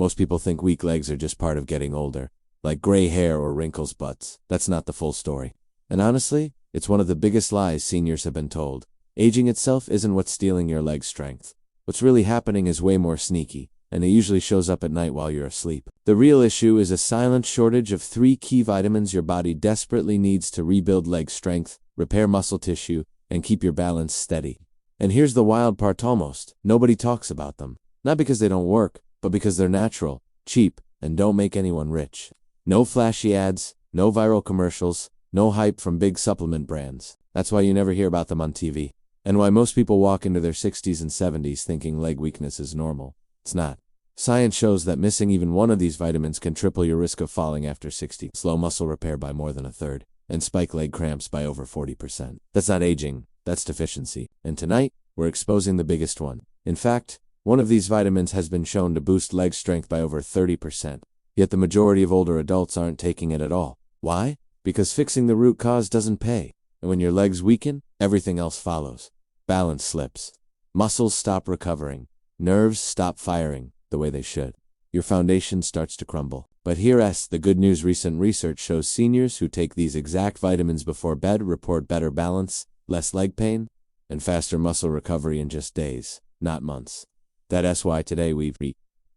Most people think weak legs are just part of getting older, like gray hair or wrinkles, but that's not the full story. And honestly, it's one of the biggest lies seniors have been told. Aging itself isn't what's stealing your leg strength. What's really happening is way more sneaky, and it usually shows up at night while you're asleep. The real issue is a silent shortage of 3 key vitamins your body desperately needs to rebuild leg strength, repair muscle tissue, and keep your balance steady. And here's the wild part: almost nobody talks about them. Not because they don't work, but because they're natural, cheap, and don't make anyone rich. No flashy ads, no viral commercials, no hype from big supplement brands. That's why you never hear about them on TV. And why most people walk into their 60s and 70s thinking leg weakness is normal. It's not. Science shows that missing even one of these vitamins can triple your risk of falling after 60, slow muscle repair by more than a third, and spike leg cramps by over 40%. That's not aging, that's deficiency. And tonight, we're exposing the biggest one. In fact, one of these vitamins has been shown to boost leg strength by over 30%. Yet the majority of older adults aren't taking it at all. Why? Because fixing the root cause doesn't pay. And when your legs weaken, everything else follows. Balance slips. Muscles stop recovering. Nerves stop firing the way they should. Your foundation starts to crumble. But here's the good news: recent research shows seniors who take these exact vitamins before bed report better balance, less leg pain, and faster muscle recovery in just days, not months. That's why today we've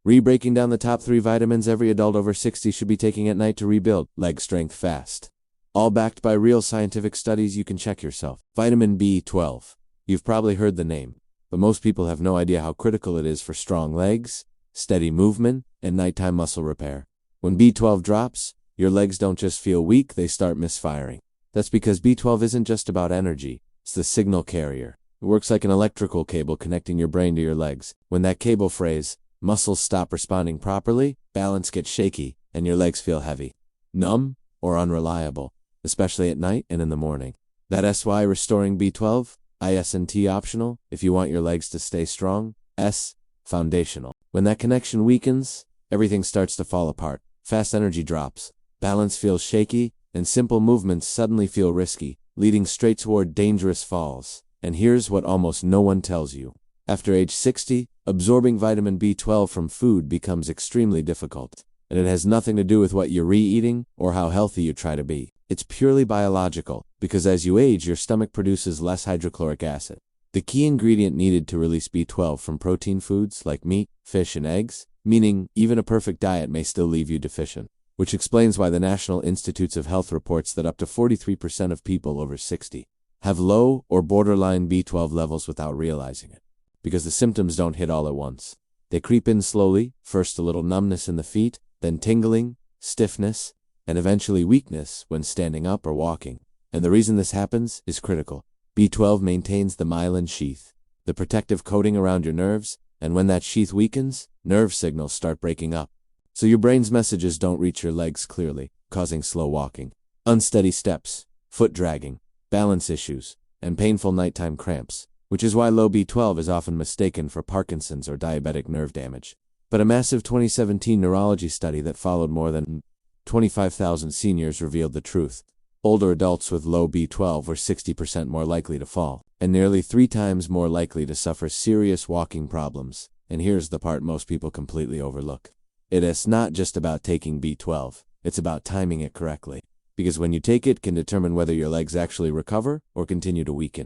breaking down the top 3 vitamins every adult over 60 should be taking at night to rebuild leg strength fast. All backed by real scientific studies you can check yourself. Vitamin B12. You've probably heard the name, but most people have no idea how critical it is for strong legs, steady movement, and nighttime muscle repair. When B12 drops, your legs don't just feel weak, they start misfiring. That's because B12 isn't just about energy, it's the signal carrier. It works like an electrical cable connecting your brain to your legs. When that cable frays, muscles stop responding properly, balance gets shaky, and your legs feel heavy, numb, or unreliable, especially at night and in the morning. That's why restoring B12, ISNT optional, if you want your legs to stay strong, S, foundational. When that connection weakens, everything starts to fall apart. Fast energy drops, balance feels shaky, and simple movements suddenly feel risky, leading straight toward dangerous falls. And here's what almost no one tells you. After age 60, absorbing vitamin B12 from food becomes extremely difficult. And it has nothing to do with what you're eating or how healthy you try to be. It's purely biological, because as you age, your stomach produces less hydrochloric acid, the key ingredient needed to release B12 from protein foods like meat, fish, and eggs, meaning even a perfect diet may still leave you deficient. Which explains why the National Institutes of Health reports that up to 43% of people over 60 have low or borderline B12 levels without realizing it. Because the symptoms don't hit all at once. They creep in slowly, first a little numbness in the feet, then tingling, stiffness, and eventually weakness when standing up or walking. And the reason this happens is critical. B12 maintains the myelin sheath, the protective coating around your nerves, and when that sheath weakens, nerve signals start breaking up. So your brain's messages don't reach your legs clearly, causing slow walking, unsteady steps, foot dragging, balance issues, and painful nighttime cramps, which is why low B12 is often mistaken for Parkinson's or diabetic nerve damage. But a massive 2017 neurology study that followed more than 25,000 seniors revealed the truth. Older adults with low B12 were 60% more likely to fall, and nearly 3 times more likely to suffer serious walking problems. And here's the part most people completely overlook. It is not just about taking B12, it's about timing it correctly. Because when you take it can determine whether your legs actually recover or continue to weaken.